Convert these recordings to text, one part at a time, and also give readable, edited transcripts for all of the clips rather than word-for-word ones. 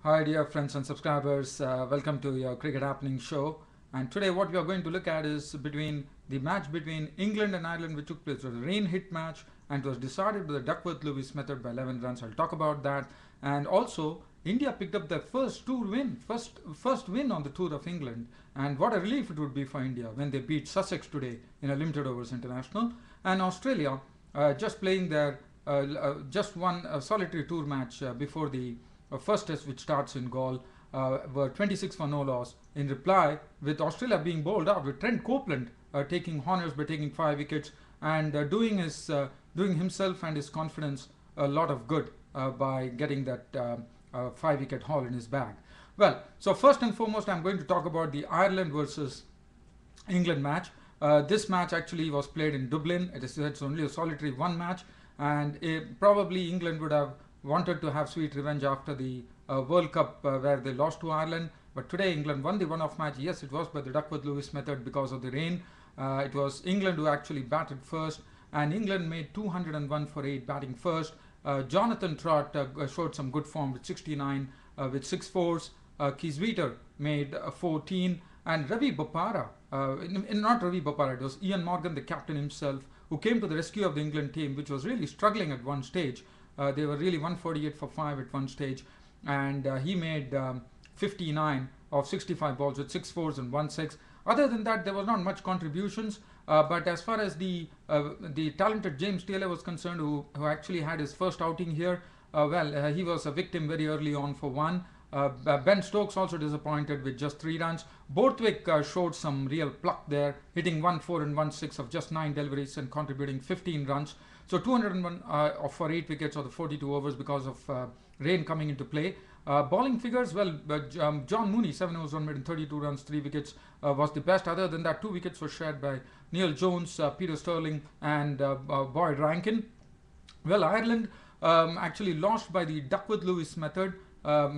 Hi dear friends and subscribers, welcome to your Cricket Happening show. And today what we are going to look at is the match between England and Ireland which took place. It was a rain hit match and it was decided by the Duckworth-Lewis method by 11 runs. I'll talk about that. And also India picked up their first tour win, first win on the tour of England. And what a relief it would be for India when they beat Sussex today in a limited overs international. And Australia just playing their just won a solitary tour match before the first test which starts in Gaul, were 26 for no loss. In reply, with Australia being bowled out, with Trent Copeland taking honours by taking 5 wickets and doing himself and his confidence a lot of good by getting that 5-wicket haul in his bag. Well, so first and foremost, I'm going to talk about the Ireland versus England match. This match actually was played in Dublin. It's only a solitary one match, and probably England would have wanted to have sweet revenge after the World Cup where they lost to Ireland. But today England won the one-off match. Yes, it was by the Duckworth-Lewis method because of the rain. It was England who actually batted first, and England made 201 for 8 batting first. Jonathan Trott showed some good form with 69 with 6 fours. Kisweter made 14, and Ravi Bopara, not Ravi Bopara, it was Ian Morgan, the captain himself, who came to the rescue of the England team, which was really struggling at one stage. They were really 148 for 5 at one stage, and he made 59 of 65 balls with 6 fours and 1 6. Other than that, there was not much contributions. But as far as the talented James Taylor was concerned, who actually had his first outing here, he was a victim very early on for one. Ben Stokes also disappointed with just 3 runs. Borthwick showed some real pluck there, hitting 1 4 and 1 6 of just 9 deliveries and contributing 15 runs. So 201 for 8 wickets of the 42 overs because of rain coming into play. Bowling figures, John Mooney, 7 overs, 1 made and 32 runs, 3 wickets was the best. Other than that, 2 wickets were shared by Neil Jones, Peter Sterling and Boyd Rankin. Well, Ireland actually lost by the Duckworth-Lewis method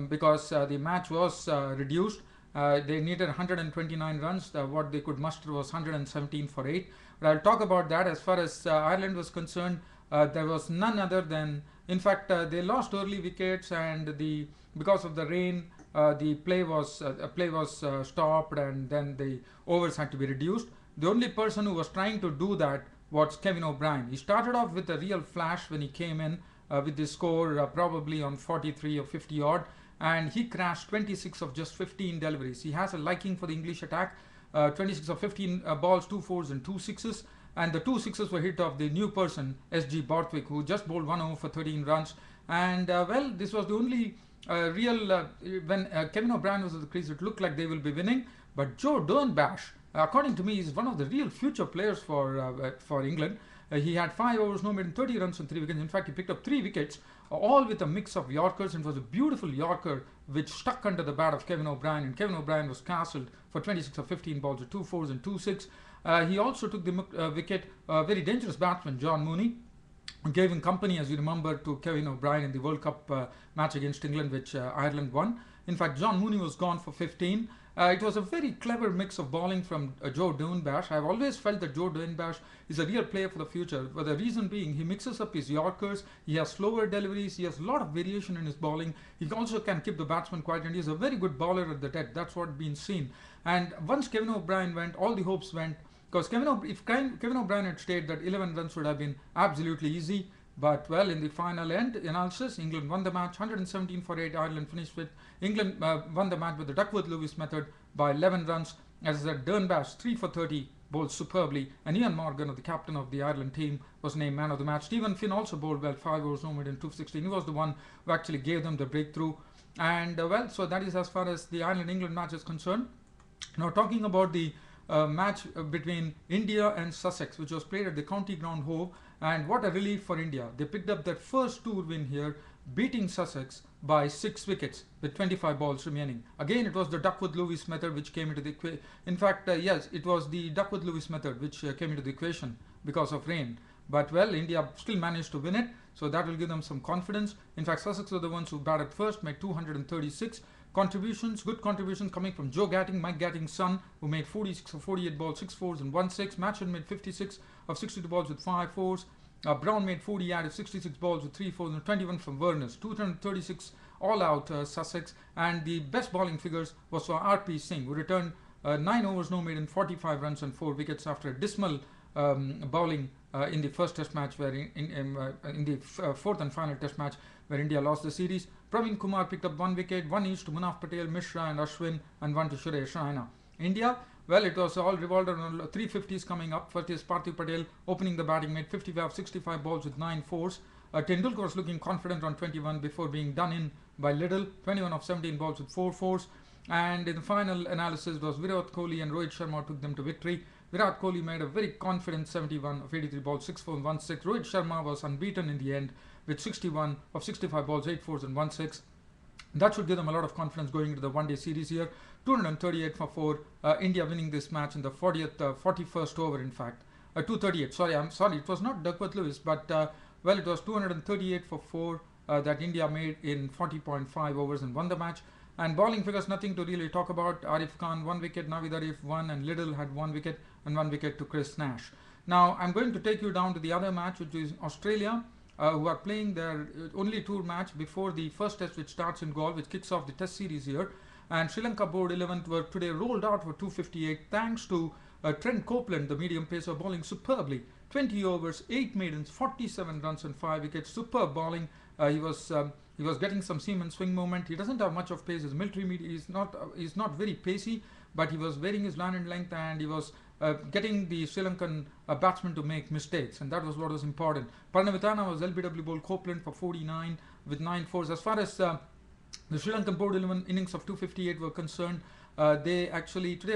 because the match was reduced. They needed 129 runs. What they could muster was 117 for 8. But I'll talk about that. As far as Ireland was concerned, there was none other than, in fact, they lost early wickets, and because of the rain, the play was stopped, and then the overs had to be reduced. The only person who was trying to do that was Kevin O'Brien. He started off with a real flash when he came in with the score probably on 43 or 50 odd, and he crashed 26 of just 15 deliveries. He has a liking for the English attack. 26 of 15 balls, 2 fours and 2 sixes, and the 2 sixes were hit off the new person, S.G. Borthwick, who just bowled 1 over for 13 runs. And this was the only when Kevin O'Brien was at the crease, it looked like they will be winning. But Joe Dernbash, according to me, is one of the real future players for England. He had 5 overs, no made and 30 runs and 3 wickets. In fact, he picked up 3 wickets, all with a mix of Yorkers, and it was a beautiful Yorker which stuck under the bat of Kevin O'Brien, and Kevin O'Brien was castled for 26 of 15 balls with 2 fours and 2 6. He also took the wicket, very dangerous batsman John Mooney, gave him company, as you remember, to Kevin O'Brien in the World Cup match against England, which Ireland won. In fact, John Mooney was gone for 15. It was a very clever mix of bowling from Joe Dernbash. I've always felt that Joe Dernbash is a real player for the future, for the reason being he mixes up his Yorkers, he has slower deliveries, he has a lot of variation in his bowling. He also can keep the batsman quiet, and he's a very good bowler at the dead. That's what's been seen. And once Kevin O'Brien went, all the hopes went, because if Kevin O'Brien had stayed, that 11 runs would have been absolutely easy. But well, in the final end analysis, England won the match 117 for 8. Ireland finished with England won the match with the Duckworth-Lewis method by 11 runs. As I said, Dernbash 3 for 30 bowled superbly, and Ian Morgan, the captain of the Ireland team, was named man of the match. Stephen Finn also bowled well, 5 overs, no made and 216. He was the one who actually gave them the breakthrough. And so that is as far as the Ireland-England match is concerned. Now talking about the match between India and Sussex, which was played at the County Ground Hove, and what a relief for India. They picked up their first tour win here, beating Sussex by 6 wickets with 25 balls remaining. Again, it was the Duckworth-Lewis method which came into the equation. In fact, yes, it was the Duckworth-Lewis method which came into the equation because of rain. But well, India still managed to win it, so that will give them some confidence. In fact, Sussex were the ones who batted first, made 236. Contributions, good contributions coming from Joe Gatting, Mike Gatting's son, who made 46 of 48 balls, 6 fours and 1 6. Matchett made 56 of 62 balls with 5 fours. Brown made 40 out of 66 balls with 3 fours, and 21 from Verners. 236 all out Sussex, and the best bowling figures was for R.P. Singh, who returned 9 overs no maiden, 45 runs and 4 wickets after a dismal bowling in the first test match, where in the fourth and final test match where India lost the series. Praveen Kumar picked up 1 wicket, 1 each to Munaf Patel, Mishra and Ashwin, and 1 to Suresh Raina. India, well, it was all revolved around 350s coming up. First is Parthiv Patel opening the batting, made 65 balls with 9 fours. Tendulkar was looking confident on 21 before being done in by Liddle, 21 of 17 balls with 4 fours. And in the final analysis was Virat Kohli and Rohit Sharma took them to victory. Virat Kohli made a very confident 71 of 83 balls, 6 4 and 1 6. Rohit Sharma was unbeaten in the end with 61 of 65 balls, 8 fours and 1 6. That should give them a lot of confidence going into the one-day series here. 238 for 4. India winning this match in the 41st over, in fact. 238. Sorry, it was not Duckworth Lewis, but well, it was 238 for 4 that India made in 40.5 overs and won the match. And bowling figures, nothing to really talk about. Arif Khan 1 wicket, Naveed Arif 1, and Liddle had 1 wicket and 1 wicket to Chris Nash. Now I'm going to take you down to the other match, which is Australia, who are playing their only tour match before the first test, which starts in Galle, which kicks off the test series here. And Sri Lanka board 11 were today rolled out for 258 thanks to Trent Copeland, the medium pacer, bowling superbly. 20 overs, 8 maidens, 47 runs and 5 wickets. Superb bowling. He was getting some seam and swing movement. He doesn't have much of pace. His military media is not very pacey, but he was varying his line and length, and he was getting the Sri Lankan batsmen to make mistakes, and that was what was important. Parnavitana was LBW bowled Copeland for 49 with 9 fours. As far as the Sri Lankan board 11 innings of 258 were concerned, today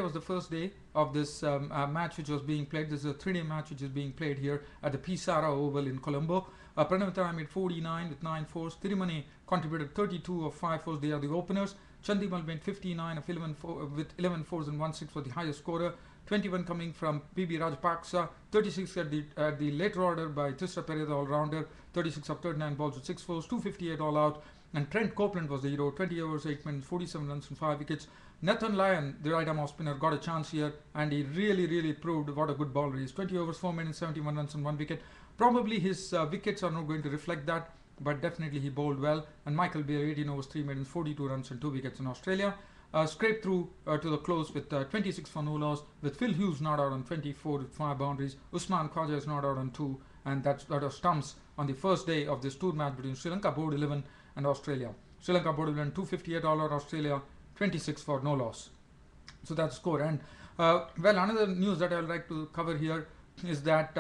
was the first day of this match which was being played. This is a 3-day match which is being played here at the Pisara Oval in Colombo. Parnavitana made 49 with 9 fours. Thirimani contributed 32 of 5 fours. They are the openers. Chandimal made 59 of 11 with 11 fours and 1 6 for the highest scorer. 21 coming from PB Rajapaksa, 36 at the later order by Thisara Perera, all-rounder, 36 of 39 balls with 6 fours, 258 all out. And Trent Copeland was the hero, 20 overs, 8 minutes, 47 runs and 5 wickets. Nathan Lyon, the right-arm off spinner, got a chance here, and he really proved what a good bowler he is. 20 overs, 4 minutes, 71 runs and 1 wicket. Probably his wickets are not going to reflect that, but definitely he bowled well. And Michael Beale, 18 overs, 3 maidens, 42 runs and 2 wickets in Australia. Scraped through to the close with 26 for no loss, with Phil Hughes not out on 24 with 5 boundaries. Usman Khwaja is not out on 2, and that was stumps on the first day of this tour match between Sri Lanka board 11 and Australia. Sri Lanka board 11 258 all out, Australia 26 for no loss. So that's the score. And well, another news that I would like to cover here is that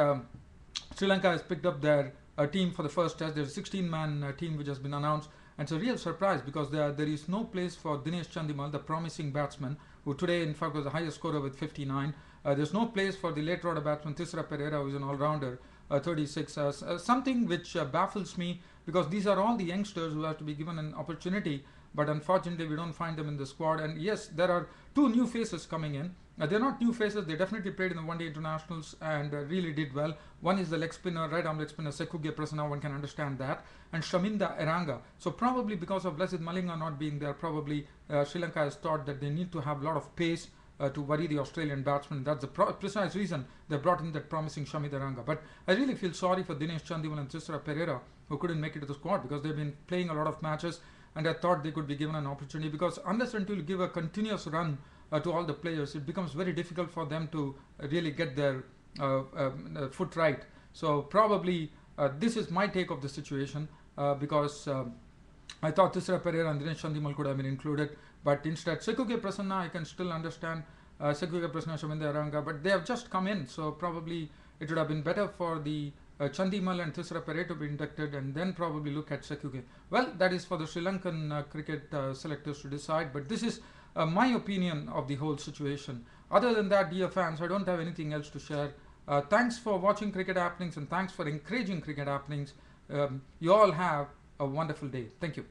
Sri Lanka has picked up their team for the first test. There's a 16-man team which has been announced. And it's a real surprise because there is no place for Dinesh Chandimal, the promising batsman, who today in fact was the highest scorer with 59. There's no place for the later order batsman Thisara Perera, who is an all-rounder, 36. Something which baffles me, because these are all the youngsters who have to be given an opportunity, but unfortunately we don't find them in the squad. And yes, there are 2 new faces coming in. They're not new faces, they definitely played in the one-day internationals and really did well. One is the leg spinner, right-arm leg spinner Sekuge Prasanna, one can understand that, and Shaminda Eranga. So probably because of Lasith Malinga not being there, probably Sri Lanka has thought that they need to have a lot of pace to worry the Australian batsmen. That's the precise reason they brought in that promising Shaminda Eranga. But I really feel sorry for Dinesh Chandimal and Thisara Perera, who couldn't make it to the squad, because they've been playing a lot of matches, and I thought they could be given an opportunity, because unless until you give a continuous run to all the players, it becomes very difficult for them to really get their foot right. So probably this is my take of the situation, because I thought Thisara Perera and Dinesh Chandimal could have been included, but instead Sekuge Prasanna, I can still understand Sekuge Prasanna, Shaminda Eranga, but they have just come in, so probably it would have been better for the Chandimal and Thisara Perera to be inducted, and then probably look at Sekuge. Well, that is for the Sri Lankan cricket selectors to decide, but this is my opinion of the whole situation. Other than that, dear fans, I don't have anything else to share. Thanks for watching Cricket Happenings, and thanks for encouraging Cricket Happenings. You all have a wonderful day. Thank you.